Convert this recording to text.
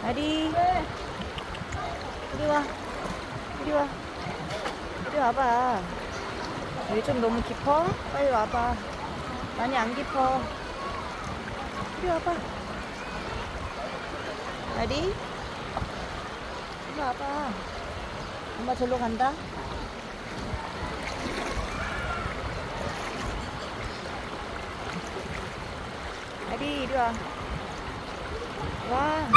아리, 이리 와, 이리 와, 이리 와봐. 여기 좀 너무 깊어? 빨리 와봐. 많이 안 깊어. 이리 와봐. 아리, 이리 와봐. 엄마 절로 간다. 아리, 이리 와. 와.